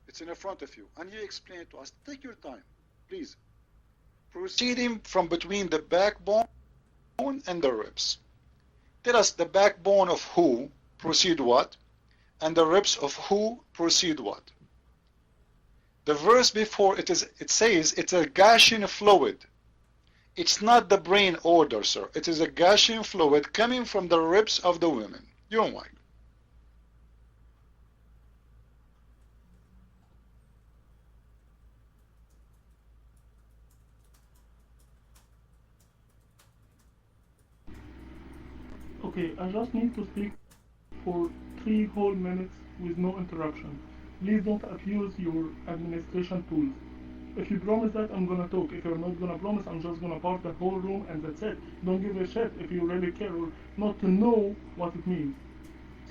It's in front of you. And you explain it to us. Take your time, please. Proceeding from between the backbone and the ribs. Tell us the backbone of who proceed what, and the ribs of who proceed what. The verse before it says it's a gushing fluid. It's not the brain order, sir. It is a gushing fluid coming from the ribs of the women. You're right. Okay, I just need to speak for 3 whole minutes with no interruption. Please don't abuse your administration tools. If you promise that, I'm gonna talk. If you're not gonna promise, I'm just gonna park the whole room and that's it. Don't give a shit if you really care or not to know what it means.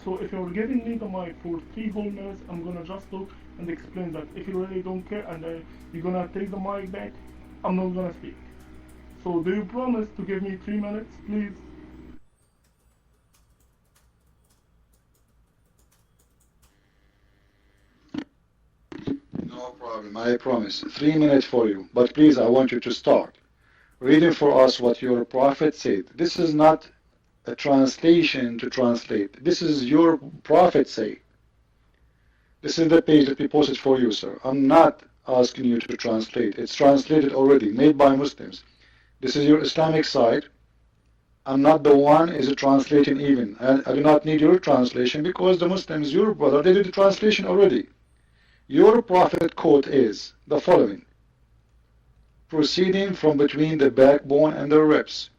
So if you're giving me the mic for 3 whole minutes, I'm gonna just talk and explain that. If you really don't care and you're gonna take the mic back, I'm not gonna speak. So do you promise to give me 3 minutes, please? No problem, I promise. 3 minutes for you. But please, I want you to start reading for us what your prophet said. This is not a translation to translate. This is your prophet say. This is the page that we posted for you, sir. I'm not asking you to translate. It's translated already, made by Muslims. This is your Islamic side. I'm not the one is translating even. I do not need your translation because the Muslims, your brother, they did the translation already. Your prophet quote is the following: proceeding from between the backbone and the ribs,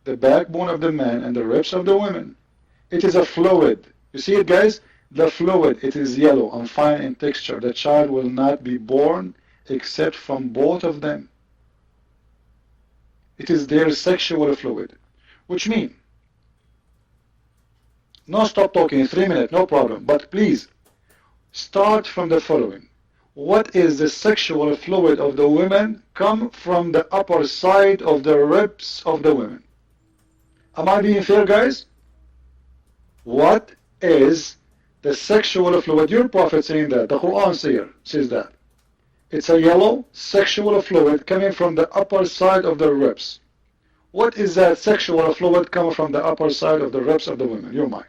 the backbone of the man and the ribs of the women. It is a fluid. You see it, guys? The fluid, it is yellow and fine in texture. The child will not be born except from both of them. It is their sexual fluid, which means, no, stop talking, 3 minutes, no problem, but please, start from the following. What is the sexual fluid of the women come from the upper side of the ribs of the women? Am I being fair, guys? What is the sexual fluid? Your prophet saying that. The Quran says that. It's a yellow sexual fluid coming from the upper side of the ribs. What is that sexual fluid coming from the upper side of the ribs of the women? Your mind.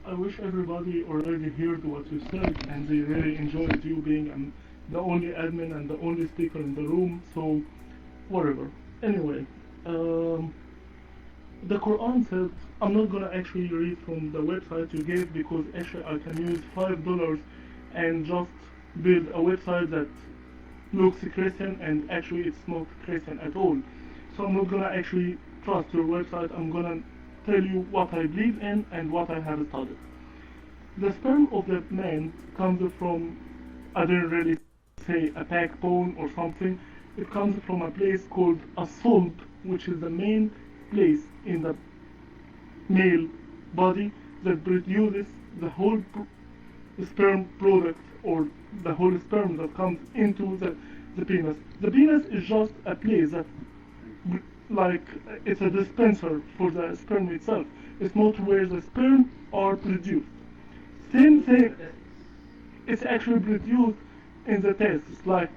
I wish everybody already heard what you said and they really enjoyed you being the only admin and the only speaker in the room, so whatever. Anyway, the Quran said, I'm not gonna actually read from the website you gave because actually I can use $5 and just build a website that looks Christian and actually it's not Christian at all. So I'm not gonna actually trust your website. I'm gonna tell you what I believe in and what I have studied. The sperm of the man comes from, I didn't really say a backbone or something. It comes from a place called a sulb, which is the main place in the male body that produces the whole sperm product or the whole sperm that comes into the penis. The penis is just a place that, like, it's a dispenser for the sperm itself. It's not where the sperm are produced. Same thing, it's actually produced in the testes, like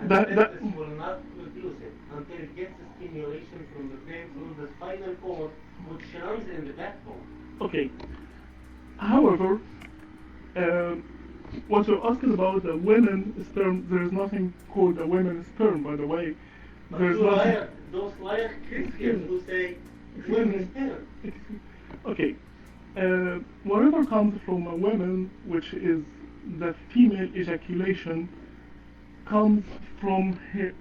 the testis will not produce it until it gets a stimulation from the brain through the spinal cord, which runs in the backbone. Okay. However, what you're asking about the women sperm, there's nothing called a women sperm, by the way. There's nothing. Those liar Christians who say women sperm. Okay. Whatever comes from a woman, which is the female ejaculation, comes from her.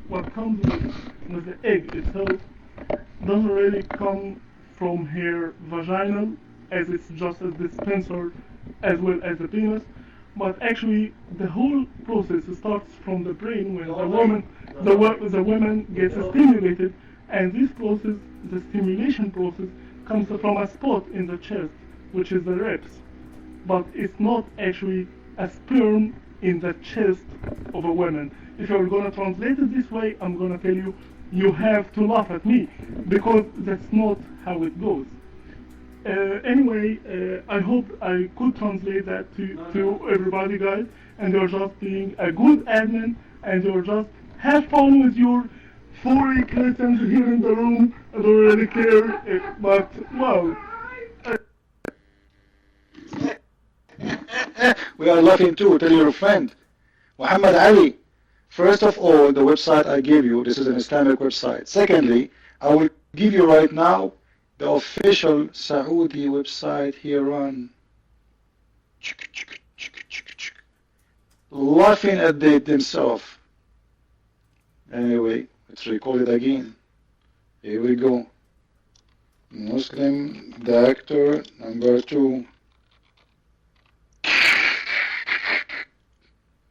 What comes with the egg itself doesn't really come from her vaginal, as it's just a dispenser as well as the penis, but actually the whole process starts from the brain when the woman gets stimulated, and this process, the stimulation process, comes from a spot in the chest, which is the ribs, but it's not actually a sperm in the chest of a woman. If you're gonna translate it this way, I'm gonna tell you, you have to laugh at me, because that's not how it goes. Anyway, I hope I could translate that to everybody, guys, and you're just being a good admin, and you're just have fun with your 40 kittens here in the room. I don't really care, but well, We are laughing too. Tell your friend. Muhammad Ali. First of all, the website I gave you, this is an Islamic website. Secondly, I will give you right now the official Saudi website here on laughing at themselves. Anyway, let's record it again. Here we go. Muslim doctor number 2.